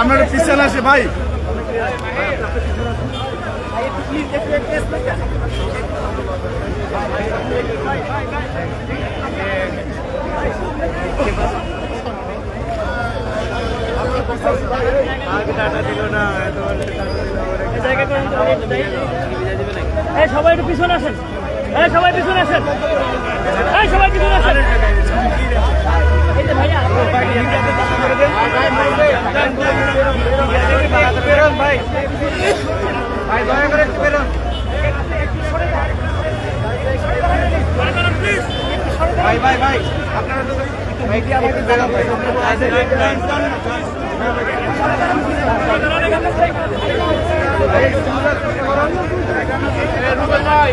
আমরা পিছনে আসে ভাই সবাই একটু পিছনে আসেন, সবাই পিছনে আসেন, সবাই পিছনে আসেন। ভাইয়া ভাই ভাই দয়া করে একটু বেরোন ভাই ভাই ভাই আপনারা তো ভাইটি আমাকে বেরোন ভাই রুবেল ভাই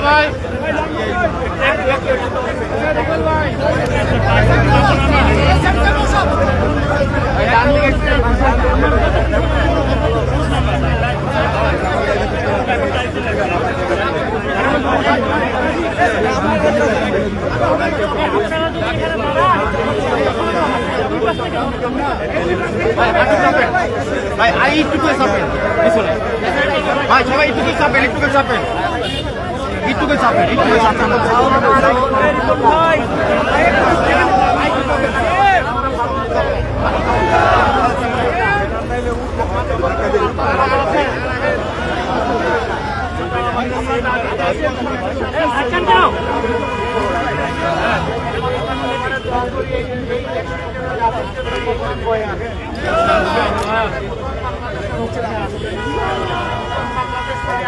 ভাই আই একটু করে চাপেন পিছনে ভাই সবাই একটু করে চাপেন একটু করে চাপেন একটু করে চাপেন একটু করে চাপেন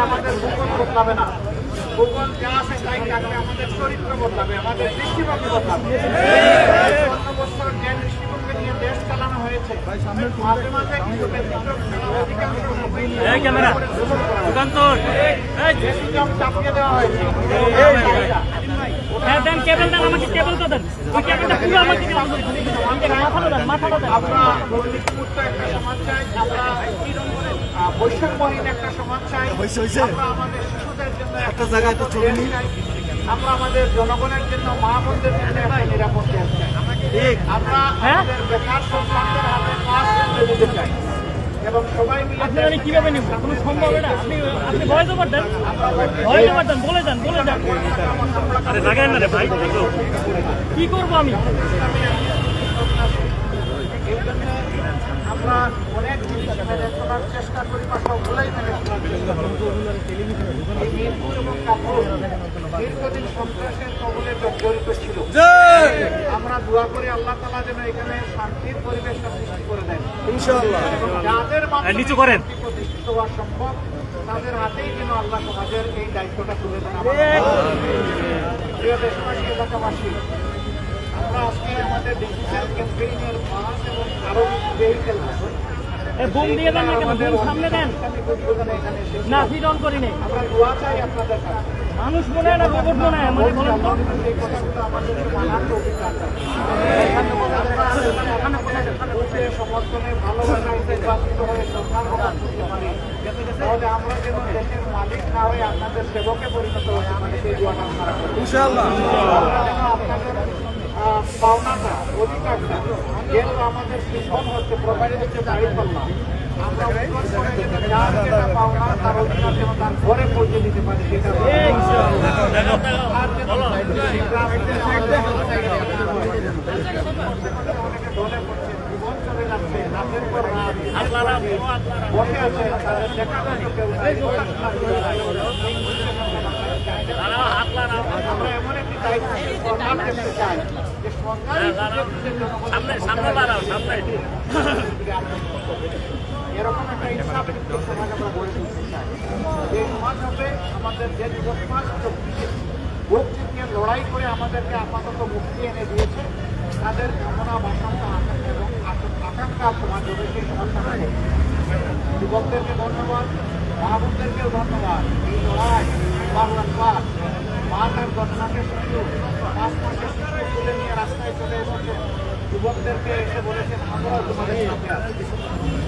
আমাদের ভূগোল বদলাবে না, ভূগোল যা আছে তাই থাকবে, আমাদের চরিত্র বদলাবে, আমাদের দৃষ্টিভঙ্গি বদলাবে। বছর যে দৃষ্টিভঙ্গি নিয়ে দেশ চালানো হয়েছে মাঝে মাঝে কিন্তু চাপিয়ে দেওয়া হয়েছে। আমরা দুর্নীতিমুক্ত একটা সমাজ চাই, আমরা বৈষম্যহীন একটা সমাজ চাই, আমরা আমাদের শিশুদের জন্য একটা জায়গায় তো চলে নিই, আমরা আমাদের জনগণের জন্য মা বোনদের জন্য একটা নিরাপদ দেশ চাই, আমরা আমাদের বেকার সন্তানদের হাতে কাজ দিতে চাই এবং সবাই মিলে। আপনারা কিভাবে নেব? কোনো সম্ভব না। আপনি ভয় জমা দেন, ভয় জমা দেন, বলে যান বলে যান। আরে লাগান না রে ভাই, কি করবো আমি? আমরা অনেক জিনিস মেনে চলার চেষ্টা করি বা সবগুলোই মেনে চলার চেষ্টা করি। এই মিরপুর এবং কাপুর দীর্ঘদিন সন্ত্রাসের কবলে জর্জরিত ছিল। আমরা দোয়া করি আল্লাহ তাআলা যেন এখানে শান্তির পরিবেশটা সৃষ্টি করে দেন ইনশাআল্লাহ। যাদের মাধ্যমে নিচু করেন প্রতিষ্ঠিত হওয়া সম্ভব তাদের হাতেই যেন আল্লাহ সমাজের এই দায়িত্বটা তুলে দেন। প্রিয় দেশবাসী, এলাকাবাসী, আমরা আজকে আমাদের ডিজিটাল ক্যাম্পেইনের বাস এবং আরো ভেহিকেল বুম দিয়ে দেন না, কেন বুম সামনে দেন না, ফিট অন করি নেই। আমরা দোয়া চাই আপনাদের কাছে। মানুষ মনে হয় না, রোবট মনে হয় আমাদের, বলেন তো। এই কথাগুলো আমাদের মানার তো অভিজ্ঞতা সমর্থনে ভালোভাবে নির্বাচিত হয়ে সরকার তাহলে আমরা যেন দেশের মালিক না হয়ে আপনাদের সেবকে পরিণত হতে পারি, সেই দোয়াটা আমরা করি ইনশাআল্লাহ। আপনাদের পাওনাটা, অধিকারটা যেহেতু আমাদের সিস্টেম হচ্ছে প্রোভাইড হচ্ছে দাঁড়িপাল্লা, আমরা পাওনা তার অধিকার যেন তার ঘরে পৌঁছে দিতে পারি সেটা বসে আছে তাদের দেখা আমরা এমন একটি দায়িত্ব সরকার দেখতে চাই যে সরকার এরকম একটা ইনসাফ সমাজ আমরা গড়ে তুলতে চাই। এই সমাজ হবে আমাদের যে সমাজ বুক চিপিয়ে লড়াই করে আমাদেরকে আপাতত মুক্তি এনে দিয়েছে, তাদের কামনা বাসনা এবং আকাঙ্ক্ষা সমাজ হবে সেই সমাজটা যুবকদেরকে ধন্যবাদ, মাহবুবদেরকেও ধন্যবাদ। এই লড়াই বাংলার মাঠের ঘটনাকে শুধু 5 মাসের শিশু তুলে নিয়ে রাস্তায় চলে এসেছেন, যুবকদেরকে এসে বলেছেন আমরাও তোমাদের সাথে আছি।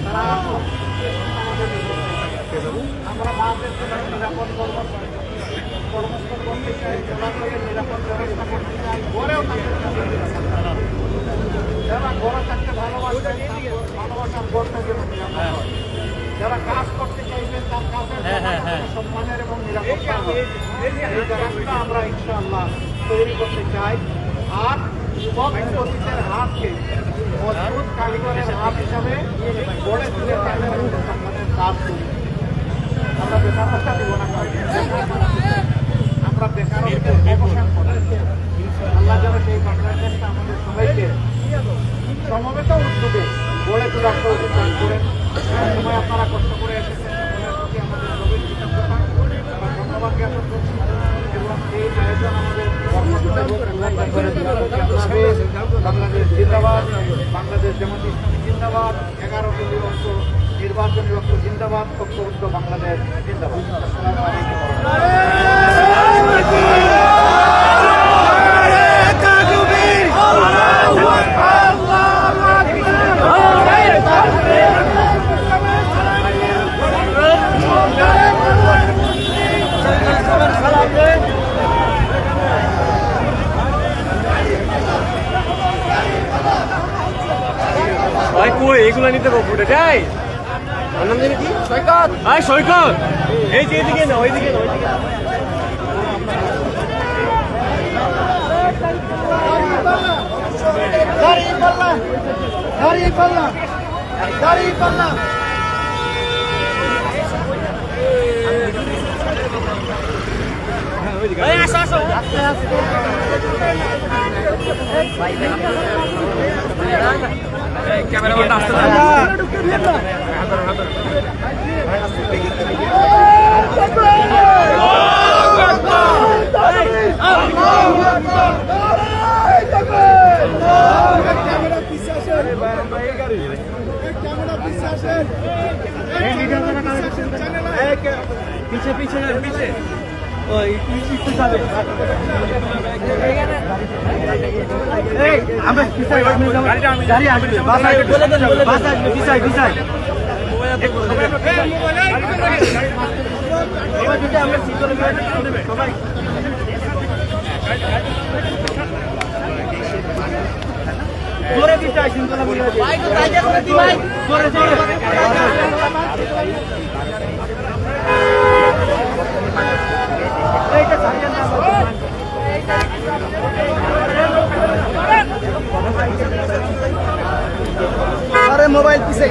তারা আমাদের আমরা মাদের জন্য নিরাপদ কর্মস্থল করতে চাই, চলাচলের নিরাপদ ব্যবস্থা করতে চাই, ঘরেও তাদের যারা ঘরে থাকতে ভালোবাসার ঘরটা যেন নিরাপদ হয়। যারা কাজ করতে চাইবেন তার কাজের সম্মানের এবং নিরাপত্তা এই জায়গাটা আমরা ইনশাআল্লাহ তৈরি করতে চাই। আর যুবক যুবতীদের হাতকে মজবুত কারিগরের হাত হিসাবে গড়ে তুলে তাদের সম্মানের কাজ করি। আমরা বেকারত্ব দিব না, আমরা বেকারত্বের অবসান করি। আল্লাহ যেন সেই বাংলাদেশটা আমাদের সবাইকে সমবেত উদ্যোগে গড়ে তোলার তৌফিক দান করেন। সময় আপনারা কষ্ট করে এসেছেন, সকলের প্রতি আমাদের গভীর কৃতজ্ঞতা, আমরা ধন্যবাদ জ্ঞাপন করছি এবং এই আয়োজন আমাদের বাংলাদেশ জিন্দাবাদ, বাংলাদেশ জামাত ইসলামী জিন্দাবাদ, 11 দলীয় অংশ নির্বাচনী অংশ জিন্দাবাদ, ঐক্যবদ্ধ বাংলাদেশ জিন্দাবাদ। আসসালামু কই এগুলো নিতে পারবো যাই নাম জানি কি সৈকত সৈকত এই যে এদিকে না ওইদিকে না ওইদিকে ক্যামেরাম্যানটা আসতে পিছে পিছে পিছে আমরা গাড়ি আসবে বাস আসবে পিছাই পিছাই সবাই জোরে পিছাই সিনতলা জোরে জোরে अरे मोबाइल पीछे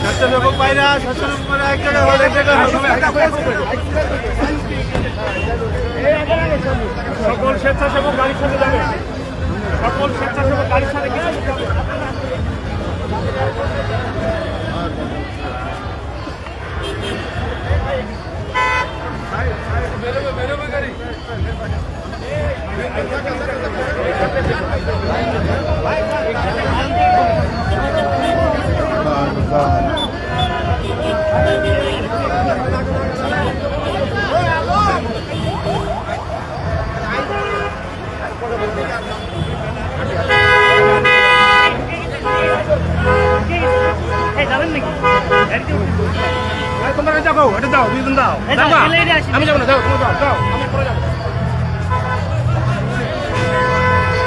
স্বেচ্ছাসেবক ভাইরা স্বেচ্ছাসেবকরা এক জায়গায় হলে সকল স্বেচ্ছাসেবক গাড়ির সাথে যাবে, সকল স্বেচ্ছাসেবক গাড়ির সাথে বেরোবে গাড়ি যাবেন নাকি? তোমরা যাও এটা দাও দুইজন দাও যাও না। আমি যাবো না যাও তুমি যাও যাও আমি পরে যাবো